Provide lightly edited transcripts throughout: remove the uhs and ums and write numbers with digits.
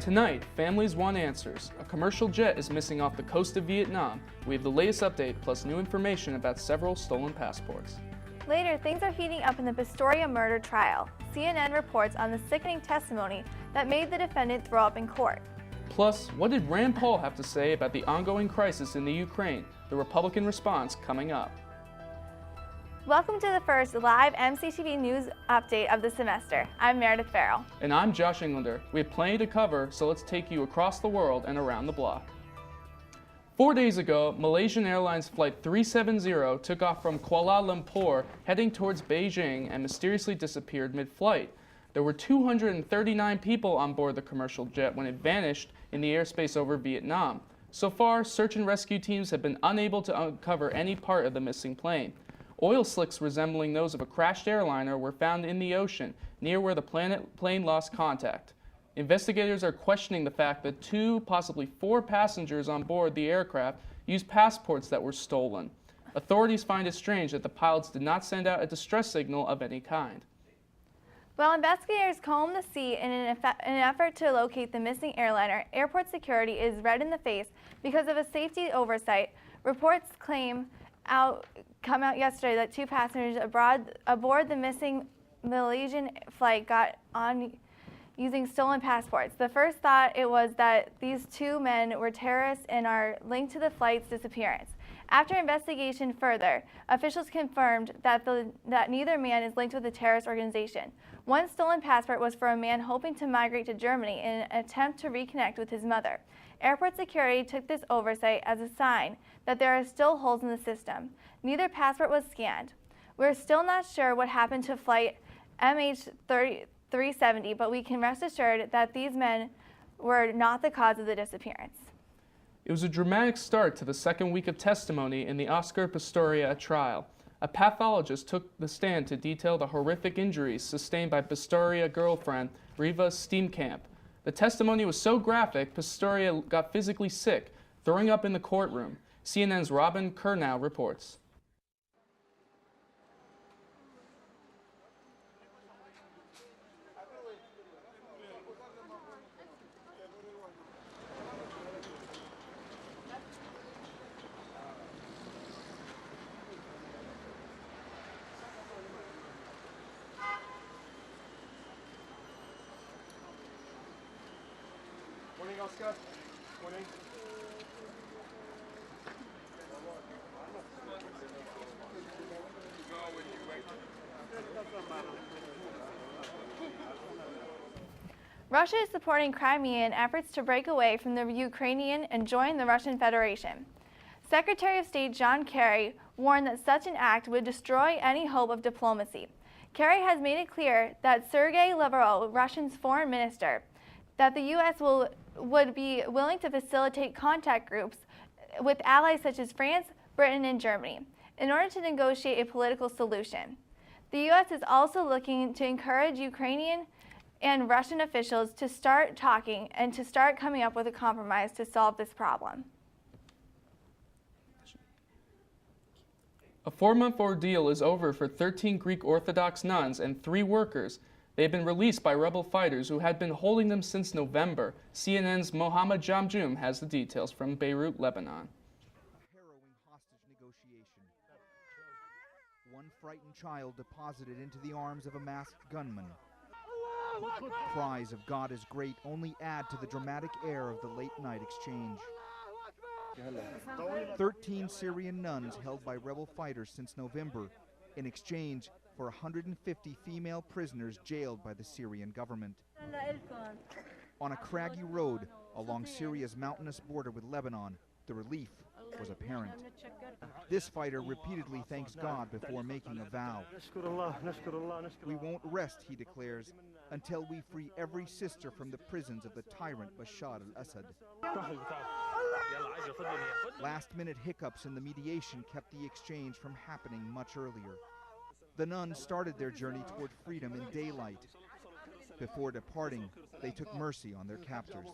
Tonight, families want answers. A commercial jet is missing off the coast of Vietnam. We have the latest update plus new information about several stolen passports. Later, things are heating up in the Pistoria murder trial. CNN reports on the sickening testimony that made the defendant throw up in court. Plus, what did Rand Paul have to say about the ongoing crisis in the Ukraine? The Republican response coming up. Welcome to the first live MCTV news update of the semester. I'm Meredith Farrell. And I'm Josh Englander. We have plenty to cover, so let's take you across the world and around the block. 4 days ago, Malaysian Airlines Flight 370 took off from Kuala Lumpur, heading towards Beijing, and mysteriously disappeared mid-flight. There were 239 people on board the commercial jet when it vanished in the airspace over Vietnam. So far, search and rescue teams have been unable to uncover any part of the missing plane. Oil slicks resembling those of a crashed airliner were found in the ocean, near where the plane lost contact. Investigators are questioning the fact that 2, possibly 4 passengers on board the aircraft used passports that were stolen. Authorities find it strange that the pilots did not send out a distress signal of any kind. While investigators comb the sea in an effort to locate the missing airliner, airport security is red in the face because of a safety oversight. Reports come out yesterday that 2 passengers aboard the missing Malaysian flight got on using stolen passports. The first thought it was that these 2 men were terrorists and are linked to the flight's disappearance. After investigation further, officials confirmed that neither man is linked with a terrorist organization. One stolen passport was for a man hoping to migrate to Germany in an attempt to reconnect with his mother. Airport security took this oversight as a sign that there are still holes in the system. Neither passport was scanned. We're still not sure what happened to flight MH370, but we can rest assured that these men were not the cause of the disappearance. It was a dramatic start to the second week of testimony in the Oscar Pistoria trial. A pathologist took the stand to detail the horrific injuries sustained by Pistoria girlfriend Riva Steenkamp. The testimony was so graphic, Pistoria got physically sick, throwing up in the courtroom. CNN's Robin Kurnow reports. Morning, Oscar. Morning. Russia is supporting Crimea in efforts to break away from the Ukrainian and join the Russian Federation. Secretary of State John Kerry warned that such an act would destroy any hope of diplomacy. Kerry has made it clear that Sergei Lavrov, Russia's foreign minister, that the U.S. would be willing to facilitate contact groups with allies such as France, Britain, and Germany in order to negotiate a political solution. The U.S. is also looking to encourage Ukrainian and Russian officials to start talking and to start coming up with a compromise to solve this problem. A 4-month ordeal is over for 13 Greek Orthodox nuns and 3 workers. They have been released by rebel fighters who had been holding them since November. CNN's Mohammed Jamjoom has the details from Beirut, Lebanon. A harrowing hostage negotiation. One frightened child deposited into the arms of a masked gunman. Cries of God is great only add to the dramatic air of the late-night exchange. 13 Syrian nuns held by rebel fighters since November in exchange for 150 female prisoners jailed by the Syrian government. On a craggy road along Syria's mountainous border with Lebanon, the relief was apparent. This fighter repeatedly thanks God before making a vow. We won't rest, he declares, until we free every sister from the prisons of the tyrant Bashar al-Assad. Last-minute hiccups in the mediation kept the exchange from happening much earlier. The nuns started their journey toward freedom in daylight. Before departing, they took mercy on their captors.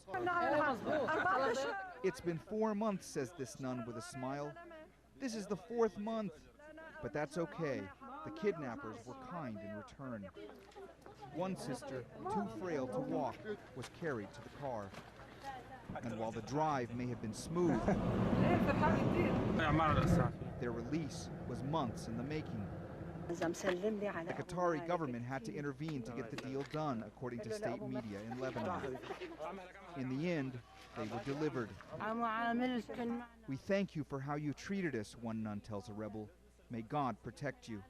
It's been 4 months, says this nun with a smile. This is the 4th month, but that's okay. The kidnappers were kind in return. One sister, too frail to walk, was carried to the car. And while the drive may have been smooth, their release was months in the making. The Qatari government had to intervene to get the deal done, according to state media in Lebanon. In the end, they were delivered. We thank you for how you treated us, one nun tells a rebel. May God protect you.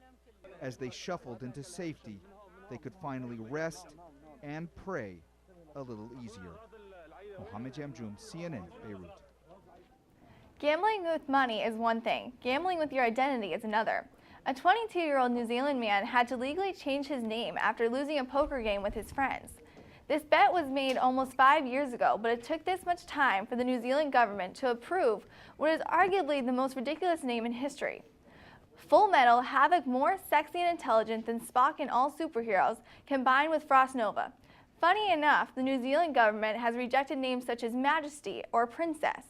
As they shuffled into safety, they could finally rest and pray a little easier. Mohammed Jamjoom, CNN, Beirut. Gambling with money is one thing. Gambling with your identity is another. A 22-year-old New Zealand man had to legally change his name after losing a poker game with his friends. This bet was made almost 5 years ago, but it took this much time for the New Zealand government to approve what is arguably the most ridiculous name in history. Full Metal, Havoc more sexy and intelligent than Spock and all superheroes, combined with Frost Nova. Funny enough, the New Zealand government has rejected names such as Majesty or Princess.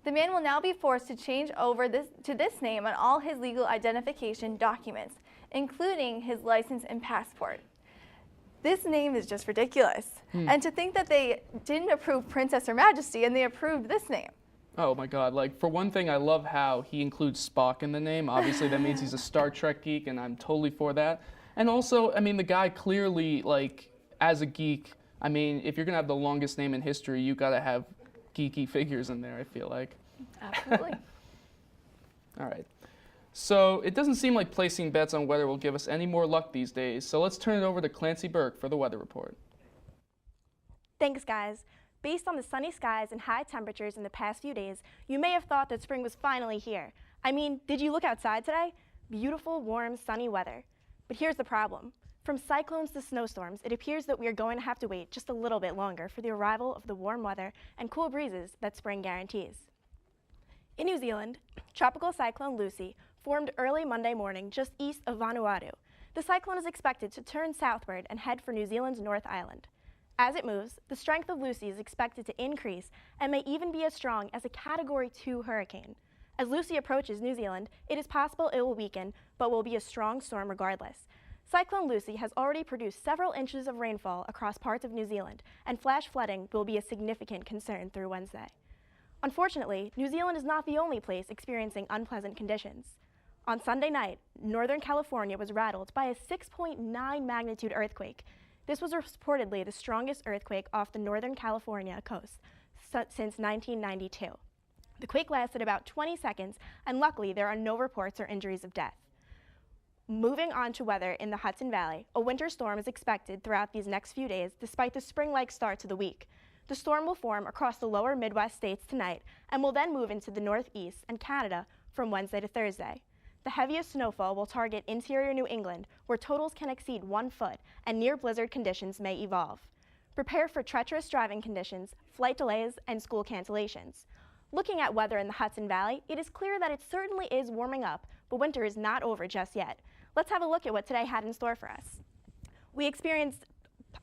The man will now be forced to change over to this name on all his legal identification documents, including his license and passport. This name is just ridiculous. And to think that they didn't approve Princess or Majesty and they approved this name. Oh my God, like for one thing, I love how he includes Spock in the name. Obviously that means he's a Star Trek geek and I'm totally for that. And also, I mean, the guy clearly, like, as a geek, I mean, if you're gonna have the longest name in history, you gotta have geeky figures in there, I feel like. Absolutely. All right. So it doesn't seem like placing bets on weather will give us any more luck these days. So let's turn it over to Clancy Burke for the weather report. Thanks, guys. Based on the sunny skies and high temperatures in the past few days, you may have thought that spring was finally here. I mean, did you look outside today? Beautiful, warm, sunny weather. But here's the problem. From cyclones to snowstorms, it appears that we are going to have to wait just a little bit longer for the arrival of the warm weather and cool breezes that spring guarantees. In New Zealand, Tropical Cyclone Lucy formed early Monday morning just east of Vanuatu. The cyclone is expected to turn southward and head for New Zealand's North Island. As it moves, the strength of Lucy is expected to increase and may even be as strong as a Category 2 hurricane. As Lucy approaches New Zealand, it is possible it will weaken, but will be a strong storm regardless. Cyclone Lucy has already produced several inches of rainfall across parts of New Zealand, and flash flooding will be a significant concern through Wednesday. Unfortunately, New Zealand is not the only place experiencing unpleasant conditions. On Sunday night, Northern California was rattled by a 6.9 magnitude earthquake. This was reportedly the strongest earthquake off the Northern California coast since 1992. The quake lasted about 20 seconds, and luckily there are no reports or injuries of death. Moving on to weather in the Hudson Valley, a winter storm is expected throughout these next few days despite the spring-like start to the week. The storm will form across the lower Midwest states tonight and will then move into the Northeast and Canada from Wednesday to Thursday. The heaviest snowfall will target interior New England, where totals can exceed 1 foot and near blizzard conditions may evolve. Prepare for treacherous driving conditions, flight delays, and school cancellations. Looking at weather in the Hudson Valley, it is clear that it certainly is warming up, but winter is not over just yet. Let's have a look at what today had in store for us. We experienced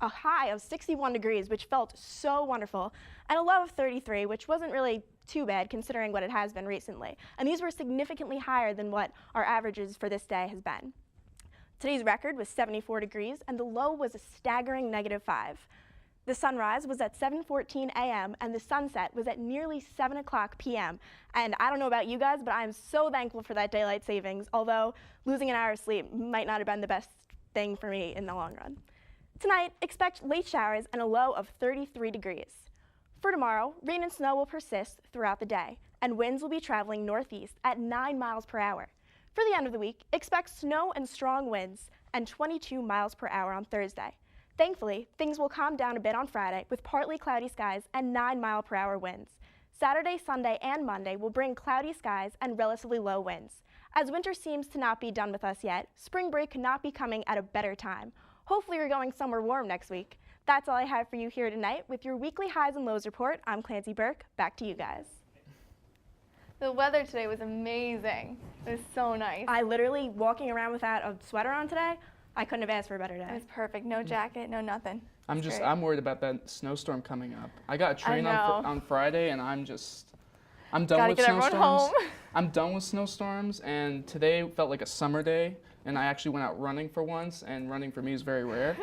a high of 61 degrees, which felt so wonderful, and a low of 33, which wasn't really too bad considering what it has been recently. And these were significantly higher than what our averages for this day has been. Today's record was 74 degrees, and the low was a staggering -5. The sunrise was at 7:14 a.m. and the sunset was at nearly 7 o'clock p.m. And I don't know about you guys, but I am so thankful for that daylight savings, although losing an hour of sleep might not have been the best thing for me in the long run. Tonight, expect late showers and a low of 33 degrees. For tomorrow, rain and snow will persist throughout the day, and winds will be traveling northeast at 9 miles per hour. For the end of the week, expect snow and strong winds and 22 miles per hour on Thursday. Thankfully, things will calm down a bit on Friday with partly cloudy skies and 9-mile-per-hour winds. Saturday, Sunday, and Monday will bring cloudy skies and relatively low winds. As winter seems to not be done with us yet, spring break could not be coming at a better time. Hopefully you're going somewhere warm next week. That's all I have for you here tonight. With your weekly highs and lows report, I'm Clancy Burke. Back to you guys. The weather today was amazing. It was so nice. I literally, walking around without a sweater on today, I couldn't have asked for a better day. It was perfect. No jacket, no nothing. I'm worried about that snowstorm coming up. I got a train on Friday, and I'm done with snowstorms. I'm done with snowstorms, and today felt like a summer day, and I actually went out running for once, and running for me is very rare.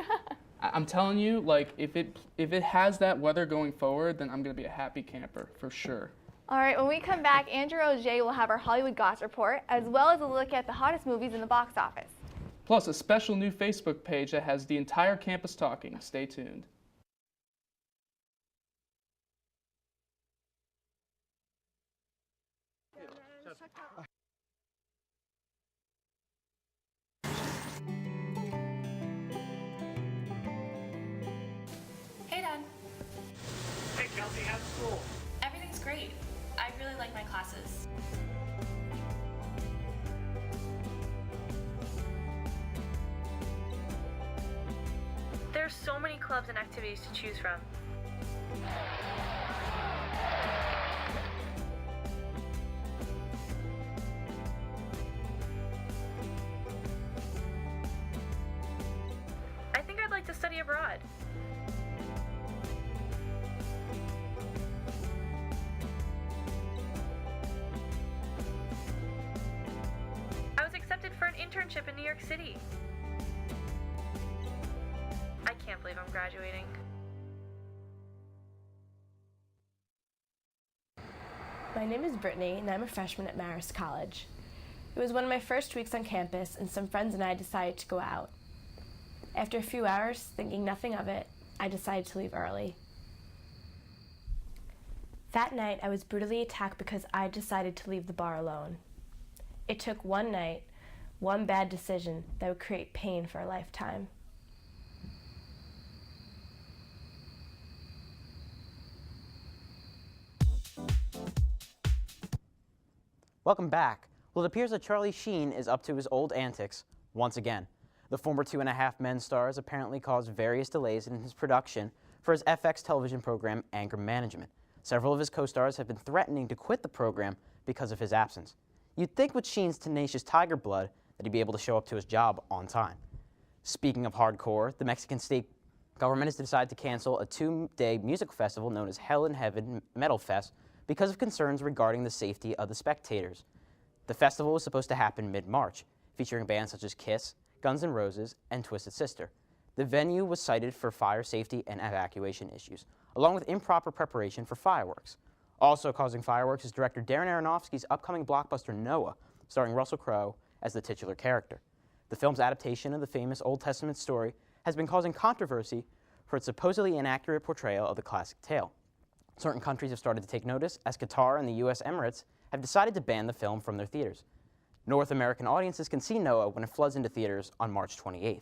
I'm telling you, like, if it has that weather going forward, then I'm gonna be a happy camper for sure. All right, when we come back, Andrew Auger will have our Hollywood Goss report, as well as a look at the hottest movies in the box office. Plus a special new Facebook page that has the entire campus talking. Stay tuned. Hey, Dad. Hey, Kelsey, how's school? Everything's great. I really like my classes. There's so many clubs and activities to choose from. I think I'd like to study abroad. I was accepted for an internship in New York City. I can't believe I'm graduating. My name is Brittany, and I'm a freshman at Marist College. It was one of my first weeks on campus, and some friends and I decided to go out. After a few hours, thinking nothing of it, I decided to leave early. That night, I was brutally attacked because I decided to leave the bar alone. It took one night, one bad decision that would create pain for a lifetime. Welcome back. Well, it appears that Charlie Sheen is up to his old antics once again. The former 2.5 Men star has apparently caused various delays in his production for his FX television program, Anger Management. Several of his co-stars have been threatening to quit the program because of his absence. You'd think with Sheen's tenacious tiger blood that he'd be able to show up to his job on time. Speaking of hardcore, the Mexican state government has decided to cancel a 2-day music festival known as Hell in Heaven Metal Fest because of concerns regarding the safety of the spectators. The festival was supposed to happen mid-March, featuring bands such as Kiss, Guns N' Roses, and Twisted Sister. The venue was cited for fire safety and evacuation issues, along with improper preparation for fireworks. Also causing fireworks is director Darren Aronofsky's upcoming blockbuster Noah, starring Russell Crowe as the titular character. The film's adaptation of the famous Old Testament story has been causing controversy for its supposedly inaccurate portrayal of the classic tale. Certain countries have started to take notice, as Qatar and the U.S. Emirates have decided to ban the film from their theaters. North American audiences can see Noah when it floods into theaters on March 28th.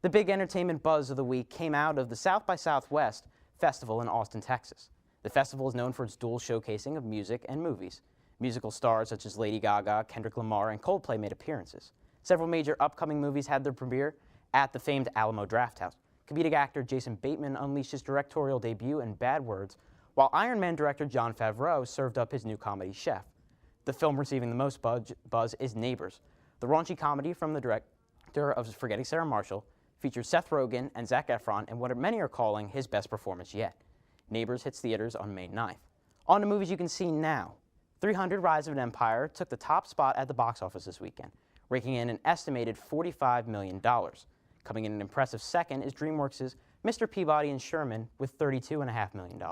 The big entertainment buzz of the week came out of the South by Southwest Festival in Austin, Texas. The festival is known for its dual showcasing of music and movies. Musical stars such as Lady Gaga, Kendrick Lamar, and Coldplay made appearances. Several major upcoming movies had their premiere at the famed Alamo Drafthouse. Comedic actor Jason Bateman unleashed his directorial debut in Bad Words, while Iron Man director Jon Favreau served up his new comedy Chef. The film receiving the most buzz is Neighbors. The raunchy comedy from the director of Forgetting Sarah Marshall features Seth Rogen and Zac Efron in what many are calling his best performance yet. Neighbors hits theaters on May 9th. On to movies you can see now. 300 Rise of an Empire took the top spot at the box office this weekend, raking in an estimated $45 million. Coming in an impressive second is DreamWorks' Mr. Peabody and Sherman with $32.5 million.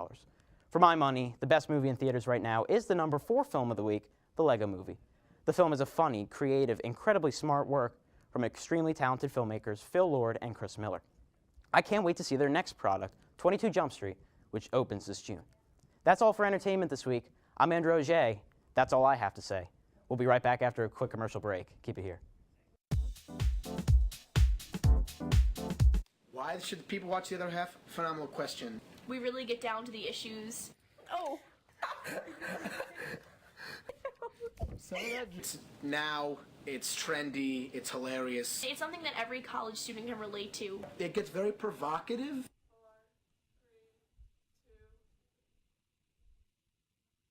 For my money, the best movie in theaters right now is the number 4 film of the week, The Lego Movie. The film is a funny, creative, incredibly smart work from extremely talented filmmakers Phil Lord and Chris Miller. I can't wait to see their next product, 22 Jump Street, which opens this June. That's all for entertainment this week. I'm Andrew Auger. That's all I have to say. We'll be right back after a quick commercial break. Keep it here. Why should people watch the other half? Phenomenal question. We really get down to the issues. Oh! Now, it's trendy, it's hilarious. It's something that every college student can relate to. It gets very provocative.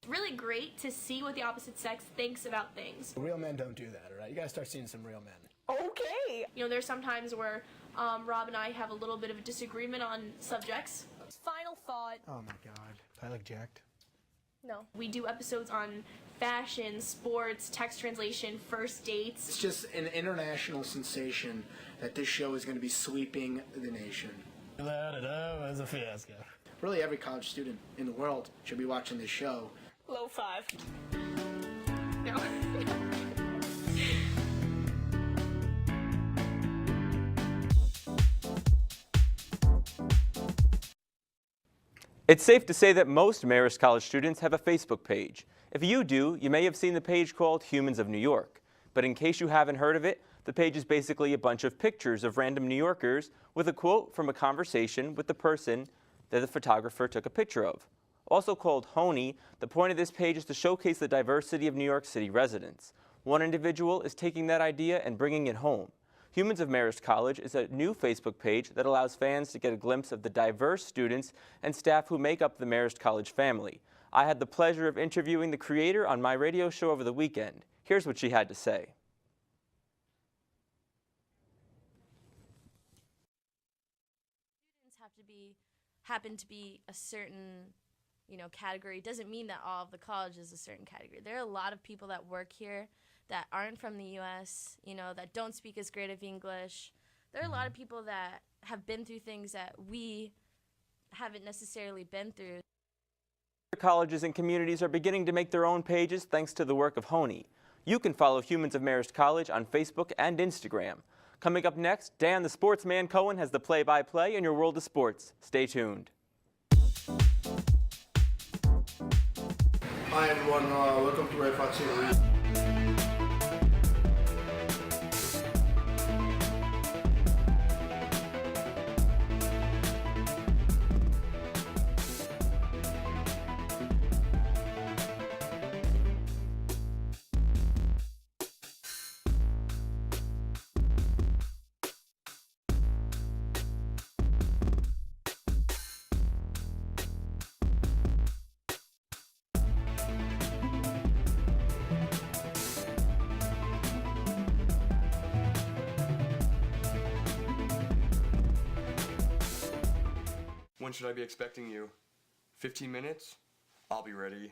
It's really great to see what the opposite sex thinks about things. Real men don't do that, all right? You gotta start seeing some real men. Okay! You know, there's some times where Rob and I have a little bit of a disagreement on subjects. Final thought. Oh my god. I look jacked. No. We do episodes on fashion, sports, text translation, first dates. It's just an international sensation that this show is going to be sweeping the nation. It was a fiasco. Really, every college student in the world should be watching this show. Low five. No. It's safe to say that most Marist College students have a Facebook page. If you do, you may have seen the page called Humans of New York. But in case you haven't heard of it, the page is basically a bunch of pictures of random New Yorkers with a quote from a conversation with the person that the photographer took a picture of. Also called Honey, the point of this page is to showcase the diversity of New York City residents. One individual is taking that idea and bringing it home. Humans of Marist College is a new Facebook page that allows fans to get a glimpse of the diverse students and staff who make up the Marist College family. I had the pleasure of interviewing the creator on my radio show over the weekend. Here's what she had to say. Students happen to be a certain, category. It doesn't mean that all of the college is a certain category. There are a lot of people that work here that aren't from the U.S., that don't speak as great of English. There are a lot of people that have been through things that we haven't necessarily been through. Colleges and communities are beginning to make their own pages thanks to the work of Honey. You can follow Humans of Marist College on Facebook and Instagram. Coming up next, Dan the Sportsman Cohen has the play-by-play in your world of sports. Stay tuned. Hi everyone, welcome to Red Fox TV. When should I be expecting you? 15 minutes? I'll be ready.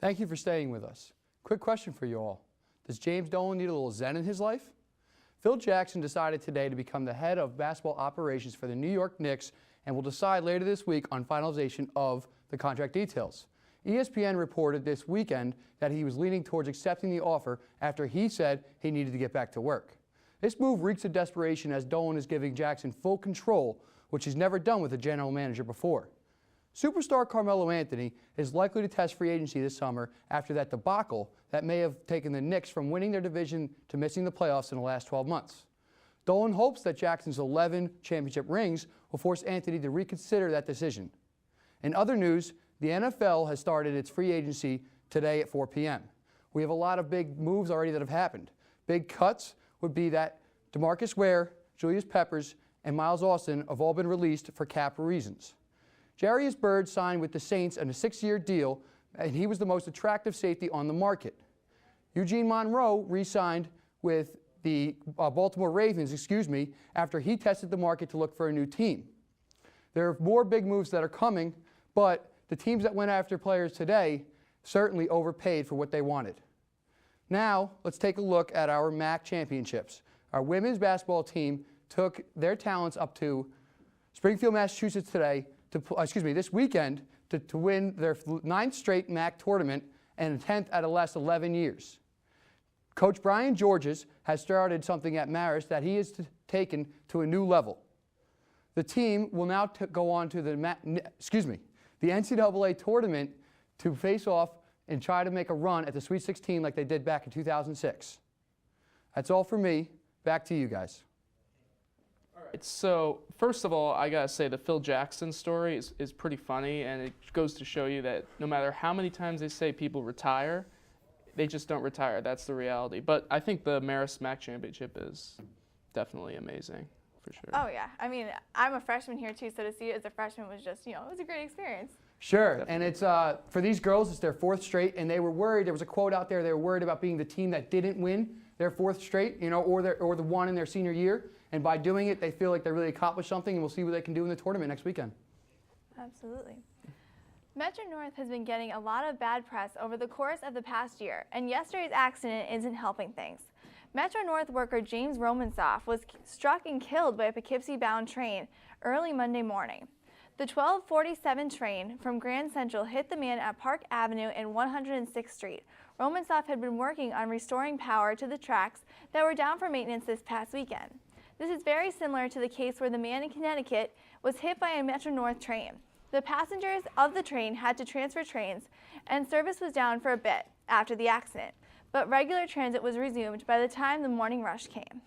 Thank you for staying with us. Quick question for you all. Does James Dolan need a little zen in his life? Phil Jackson decided today to become the head of basketball operations for the New York Knicks and will decide later this week on finalization of the contract details. ESPN reported this weekend that he was leaning towards accepting the offer after he said he needed to get back to work. This move reeks of desperation as Dolan is giving Jackson full control, which he's never done with a general manager before. Superstar Carmelo Anthony is likely to test free agency this summer after that debacle that may have taken the Knicks from winning their division to missing the playoffs in the last 12 months. Dolan hopes that Jackson's 11 championship rings will force Anthony to reconsider that decision. In other news, the NFL has started its free agency today at 4 p.m. We have a lot of big moves already that have happened. Big cuts would be that DeMarcus Ware, Julius Peppers, and Miles Austin have all been released for cap reasons. Jarius Byrd signed with the Saints on a 6-year deal, and he was the most attractive safety on the market. Eugene Monroe re-signed with the Baltimore Ravens, after he tested the market to look for a new team. There are more big moves that are coming, but the teams that went after players today certainly overpaid for what they wanted. Now, let's take a look at our MAC championships. Our women's basketball team took their talents up to Springfield, Massachusetts this weekend to win their 9th straight MAC tournament and 10th out of the last 11 years. Coach Brian Georges has started something at Marist that he has taken to a new level. The team will now go on to the NCAA tournament to face off and try to make a run at the Sweet 16 like they did back in 2006. That's all for me. Back to you guys. So first of all, I gotta say the Phil Jackson story is pretty funny, and it goes to show you that no matter how many times they say people retire, they just don't retire. That's the reality. But I think the Marist MAC Championship is definitely amazing, for sure. Oh yeah, I mean, I'm a freshman here too, so to see it as a freshman was just, it was a great experience. Sure, and it's for these girls, it's their 4th straight, and they were worried. There was a quote out there. They were worried about being the team that didn't win their 4th straight, or the one in their senior year. And by doing it, they feel like they really accomplished something, and we'll see what they can do in the tournament next weekend. Absolutely. Metro North has been getting a lot of bad press over the course of the past year, and yesterday's accident isn't helping things. Metro North worker James Romansoff was struck and killed by a Poughkeepsie-bound train early Monday morning. The 1247 train from Grand Central hit the man at Park Avenue and 106th Street. Romansoff had been working on restoring power to the tracks that were down for maintenance this past weekend. This is very similar to the case where the man in Connecticut was hit by a Metro North train. The passengers of the train had to transfer trains, and service was down for a bit after the accident, but regular transit was resumed by the time the morning rush came.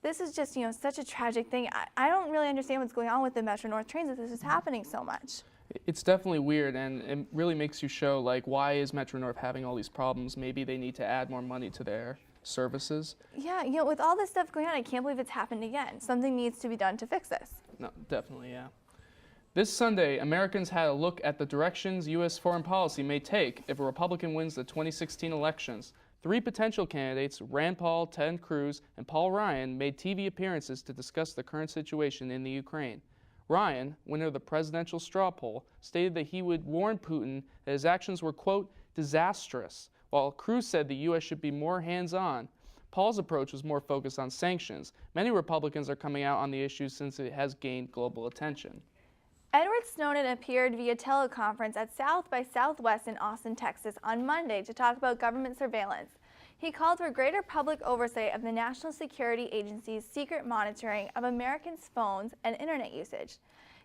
This is just, such a tragic thing. I don't really understand what's going on with the Metro North trains if this is happening so much. It's definitely weird, and it really makes you show, like, why is Metro North having all these problems? Maybe they need to add more money to their services. Yeah, with all this stuff going on, I can't believe it's happened again. Something needs to be done to fix this. No, definitely, yeah. This Sunday, Americans had a look at the directions U.S. foreign policy may take if a Republican wins the 2016 elections. 3 potential candidates, Rand Paul, Ted Cruz, and Paul Ryan, made TV appearances to discuss the current situation in the Ukraine. Ryan, winner of the presidential straw poll, stated that he would warn Putin that his actions were, quote, disastrous, while Cruz said the U.S. should be more hands-on. Paul's approach was more focused on sanctions. Many Republicans are coming out on the issue since it has gained global attention. Edward Snowden appeared via teleconference at South by Southwest in Austin, Texas on Monday to talk about government surveillance. He called for greater public oversight of the National Security Agency's secret monitoring of Americans' phones and internet usage.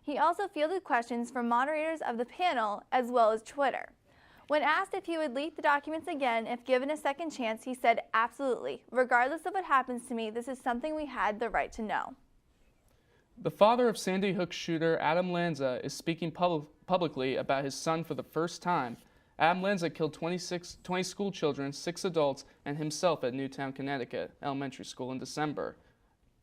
He also fielded questions from moderators of the panel as well as Twitter. When asked if he would leak the documents again if given a second chance, he said, absolutely. Regardless of what happens to me, this is something we had the right to know. The father of Sandy Hook shooter Adam Lanza is speaking publicly about his son for the first time. Adam Lanza killed 20 school children, 6 adults, and himself at Newtown, Connecticut elementary school in December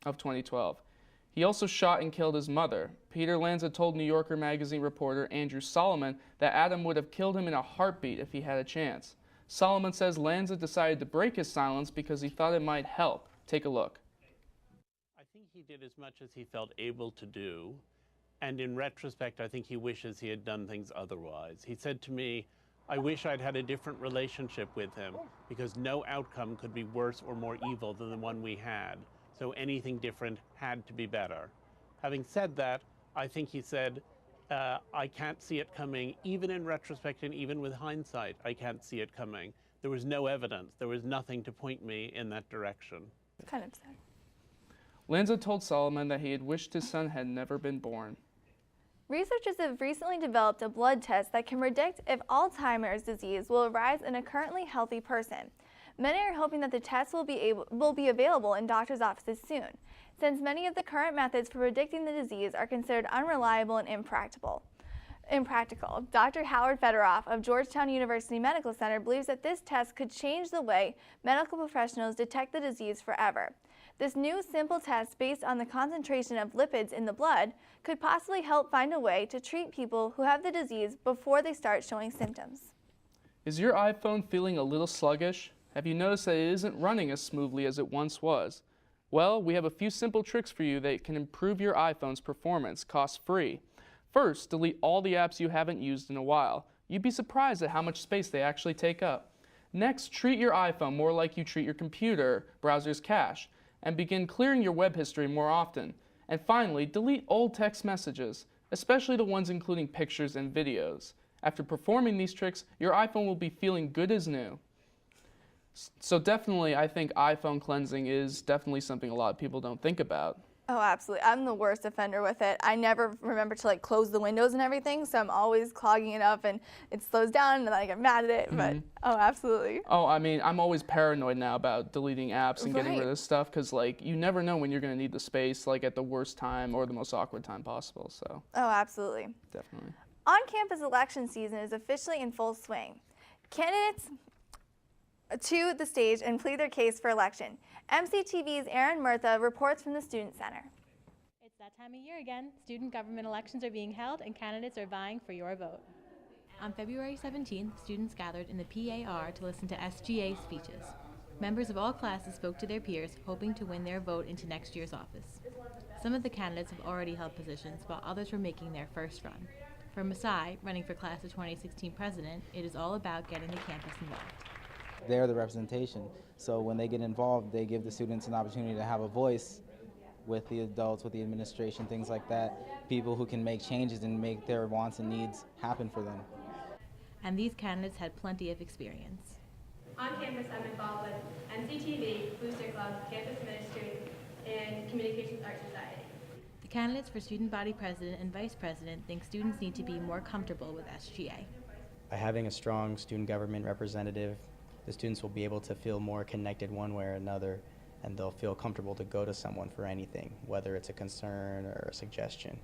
of 2012. He also shot and killed his mother. Peter Lanza told New Yorker magazine reporter Andrew Solomon that Adam would have killed him in a heartbeat if he had a chance. Solomon says Lanza decided to break his silence because he thought it might help. Take a look. I think he did as much as he felt able to do, and in retrospect, I think he wishes he had done things otherwise. He said to me, I wish I'd had a different relationship with him, because no outcome could be worse or more evil than the one we had, so anything different had to be better. Having said that, I think he said, I can't see it coming, even in retrospect and even with hindsight, I can't see it coming. There was no evidence, there was nothing to point me in that direction. Kind of sad. Lanza told Solomon that he had wished his son had never been born. Researchers have recently developed a blood test that can predict if Alzheimer's disease will arise in a currently healthy person. Many are hoping that the test will be available in doctors' offices soon, since many of the current methods for predicting the disease are considered unreliable and impractical. Dr. Howard Federoff of Georgetown University Medical Center believes that this test could change the way medical professionals detect the disease forever. This new simple test based on the concentration of lipids in the blood could possibly help find a way to treat people who have the disease before they start showing symptoms. Is your iPhone feeling a little sluggish? Have you noticed that it isn't running as smoothly as it once was? Well, we have a few simple tricks for you that can improve your iPhone's performance, cost-free. First, delete all the apps you haven't used in a while. You'd be surprised at how much space they actually take up. Next, treat your iPhone more like you treat your computer browser's cache, and begin clearing your web history more often. And finally, delete old text messages, especially the ones including pictures and videos. After performing these tricks, your iPhone will be feeling good as new. So definitely, I think iPhone cleansing is definitely something a lot of people don't think about. Oh, absolutely. I'm the worst offender with it. I never remember to close the windows and everything, so I'm always clogging it up and it slows down and then I get mad at it, but oh, absolutely. Oh, I mean, I'm always paranoid now about deleting apps and getting rid of stuff because you never know when you're going to need the space at the worst time or the most awkward time possible, so. Oh, absolutely. Definitely. On-campus election season is officially in full swing. Candidates to the stage and plead their case for election. MCTV's Aaron Murtha reports from the Student Center. It's that time of year again. Student government elections are being held and candidates are vying for your vote. On February 17th, students gathered in the PAR to listen to SGA speeches. Members of all classes spoke to their peers, hoping to win their vote into next year's office. Some of the candidates have already held positions, while others were making their first run. For Masai, running for Class of 2016 president, it is all about getting the campus involved. They're the representation, so when they get involved, they give the students an opportunity to have a voice with the adults, with the administration, things like that, people who can make changes and make their wants and needs happen for them. And these candidates had plenty of experience. On campus, I'm involved with MCTV, Booster Club, Campus Ministry, and Communications Art Society. The candidates for student body president and vice president think students need to be more comfortable with SGA. By having a strong student government representative, the students will be able to feel more connected one way or another, and they'll feel comfortable to go to someone for anything, whether it's a concern or a suggestion.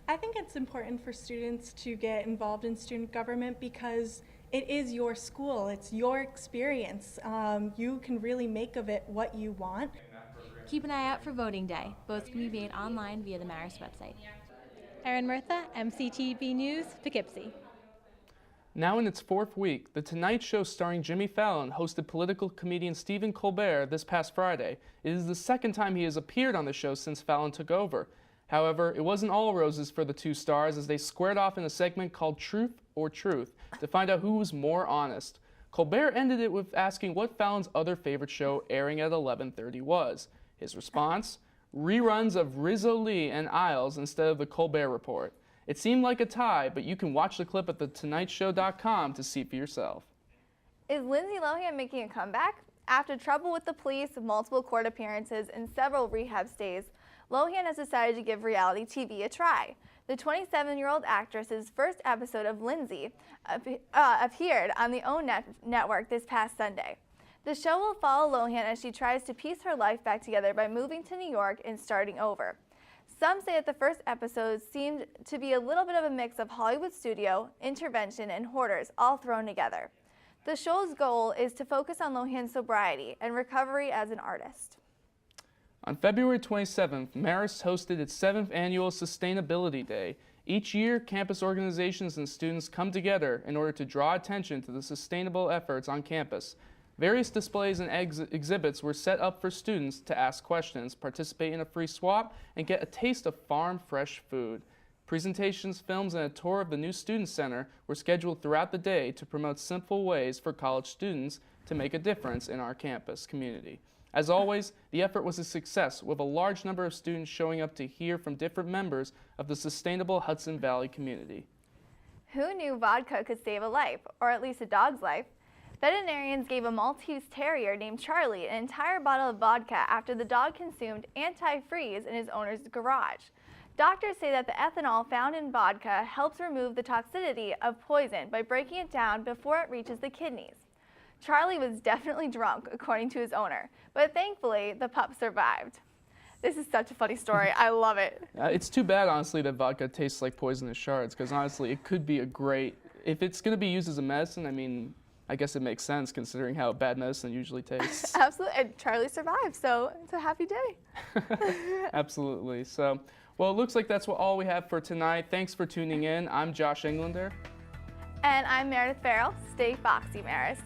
I think it's important for students to get involved in student government because it is your school, it's your experience. You can really make of it what you want. Keep an eye out for voting day. Votes can be made online via the Marist website. Erin Murtha, MCTV News, Poughkeepsie. Now in its 4th week, The Tonight Show starring Jimmy Fallon hosted political comedian Stephen Colbert this past Friday. It is the 2nd time he has appeared on the show since Fallon took over. However, it wasn't all roses for the two stars as they squared off in a segment called Truth or Truth to find out who was more honest. Colbert ended it with asking what Fallon's other favorite show airing at 11:30 was. His response? Reruns of Rizzo Lee and Isles instead of the Colbert Report. It seemed like a tie, but you can watch the clip at thetonightshow.com to see for yourself. Is Lindsay Lohan making a comeback? After trouble with the police, multiple court appearances, and several rehab stays, Lohan has decided to give reality TV a try. The 27-year-old actress's first episode of Lindsay appeared on the OWN network this past Sunday. The show will follow Lohan as she tries to piece her life back together by moving to New York and starting over. Some say that the first episode seemed to be a little bit of a mix of Hollywood studio, intervention, and hoarders all thrown together. The show's goal is to focus on Lohan's sobriety and recovery as an artist. On February 27th, Marist hosted its 7th annual Sustainability Day. Each year, campus organizations and students come together in order to draw attention to the sustainable efforts on campus. Various displays and exhibits were set up for students to ask questions, participate in a free swap, and get a taste of farm-fresh food. Presentations, films, and a tour of the new Student Center were scheduled throughout the day to promote simple ways for college students to make a difference in our campus community. As always, the effort was a success, with a large number of students showing up to hear from different members of the sustainable Hudson Valley community. Who knew vodka could save a life, or at least a dog's life? Veterinarians gave a Maltese Terrier named Charlie an entire bottle of vodka after the dog consumed antifreeze in his owner's garage. Doctors say that the ethanol found in vodka helps remove the toxicity of poison by breaking it down before it reaches the kidneys. Charlie was definitely drunk, according to his owner, but thankfully the pup survived. This is such a funny story. I love it. It's too bad, honestly, that vodka tastes like poisonous shards, because honestly, it could be a great, if it's going to be used as a medicine, I mean, I guess it makes sense considering how bad medicine usually tastes. Absolutely, and Charlie survived, so it's a happy day. Absolutely. So, well, it looks like that's all we have for tonight. Thanks for tuning in. I'm Josh Englander. And I'm Meredith Farrell. Stay foxy, Marist.